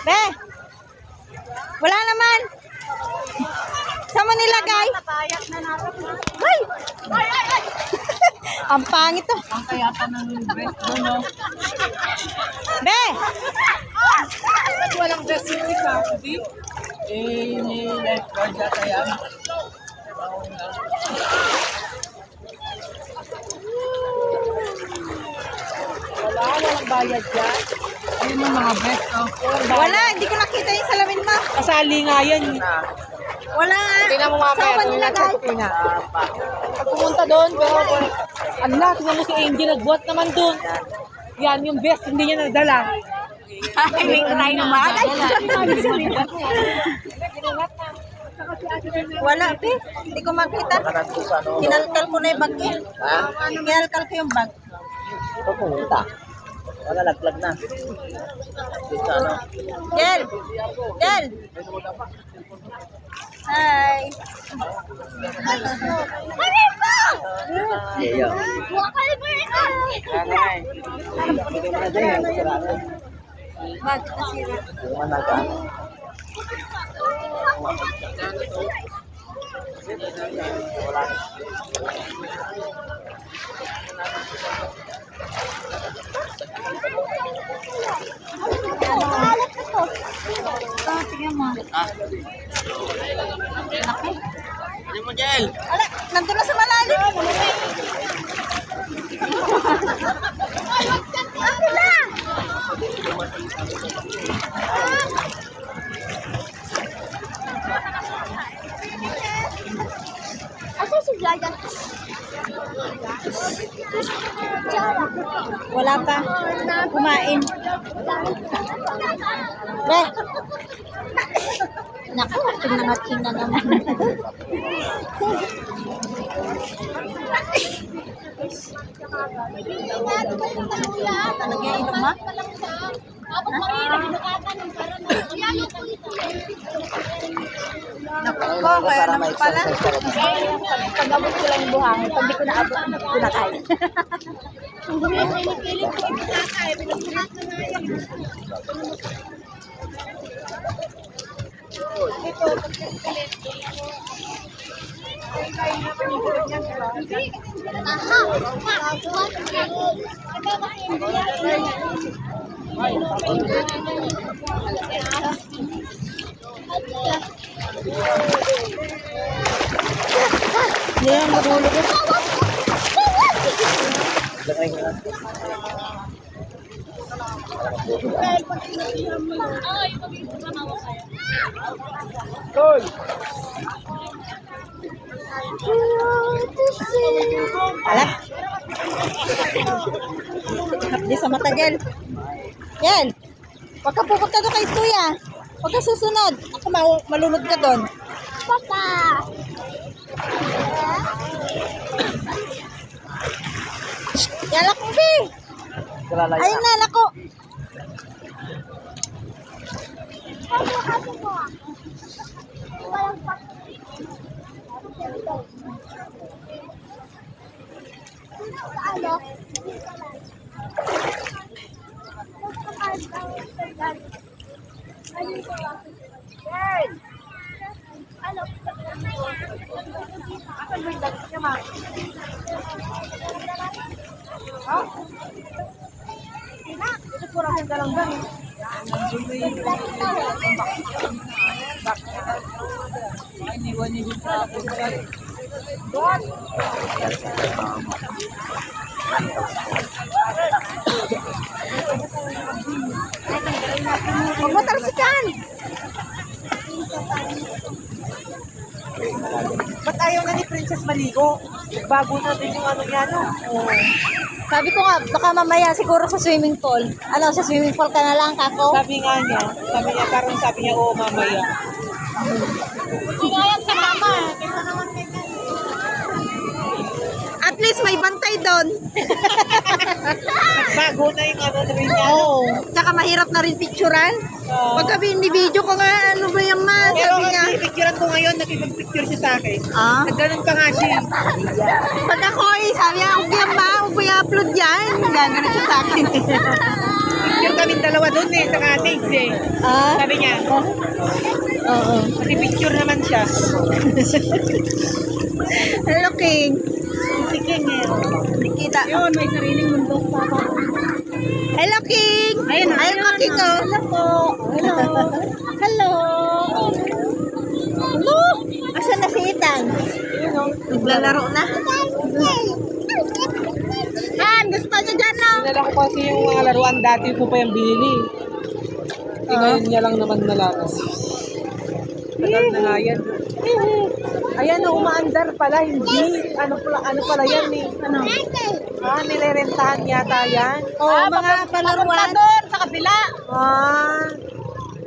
Be! Wala naman! Saan mo nilagay? Ay! Ang pangit to. Ang kayata ng breast doon, no? Be! Walang breast yung isa, hindi? Ni lifeguard yata yan. Walang bayad yan. Ayun yung mga breast, oh. Wala, hindi ko nakita yung salamin mo. Kasali nga yan. Wala. Tingnan mo mamaya. Saan mo nilagay? Pag pumunta doon, pero ala, tingnan mo si Angel, nagbuhat naman doon. Yan, yung best, hindi niya nadala. May tayo naman. Wala, Be. Hindi ko makita. Kinalkal ko na yung bag niya. Kinalkal ko yung bag. Ito pumunta. Wala, laglag na. Dito ano? Del! Del! Hi! Iyo. Bag, kasira. Tingnan mo. Ano mo, Jel? Ala, nandun na sa malalim. Ako na! Asa si Jaya? Wala pa. Kumain. Be! Naku, tingnan na naman. Talaga inom ma? Naku ko, kaya naman pala. Pag-abot ko lang yung buhangin, pag di ko naabot, pinakain. Hindi yan marulog. Alak. Di sa mata, Gel. Gel. Huwag ka pupunta doon kay Kuya. Huwag ka susunod. Ako malunod ka doon. Papa. Yalak mo, Bi. Ayun na, lako. Huwag mo tarsikan. Ba't ayaw na ni Princess maligo? Bago natin yung ano yan, no? Oh. Sabi ko nga, baka mamaya siguro sa swimming pool. Ano, sa swimming pool ka na lang, kako? Sabi niya, parang sabi niya, oo, mamaya. At least may bantay doon. Bago na yung ano rin niya. Oo. Tsaka mahirap na rin picturean. Pagka video ko nga, ano ba yan ma? Pero Sabi niya. kasi picturean ko ngayon, nakipag-picture siya sa akin. Ah? Nagganon pa nga siya. Pag ako sabi niya, huwag yan ma, huwag mo i-upload yan. Gano'n siya sa akin. Picture kami dalawa doon eh, sa cottage eh. Ah? Sabi niya, Oo. kasi picture naman siya. Hello, King. Si King eh. Nakita. Yun, may sariling mundo pa pa. Hello, King. Ayun na. Ayun ka, King, oh. Hello po. Hello. Hello. Hello. Asan na si Ethan? Ayun o. Naglalaro na. Han, gusto niya dyan, no? Sinala ko kasi yung mga laruan dati ko pa yung binili. Eh, ngayon niya lang naman nalakas. Tagal na nga yan. Ayan o, umaandar pala, hindi. Ano pala yan eh. Ano? Nilirentahan yata yan. Oo, mga palaruan. doon, sa kabila.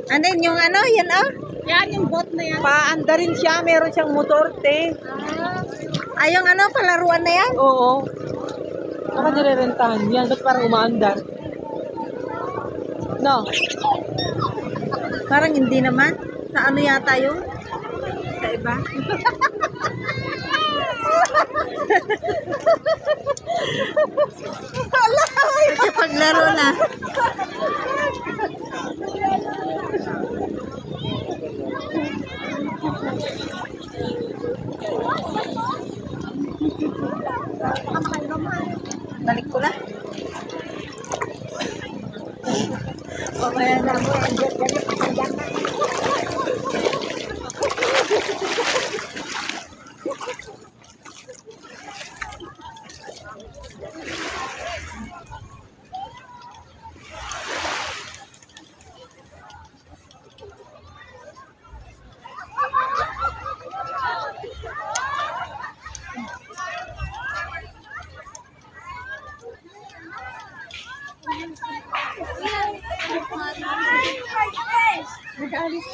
Ano yun, yung ano, yan, oh? Yan, yung boat na yan. Paandarin siya, meron siyang motor, te. Ay, yung ano, palaruan na yan? Oo. Baka nilirentahan yan, ba't parang umaandar? No. Parang hindi naman. Sa ano yata yun? Sa iba? Kasi paglaro na. Balik ko na. Okay na mo. Nag-alis.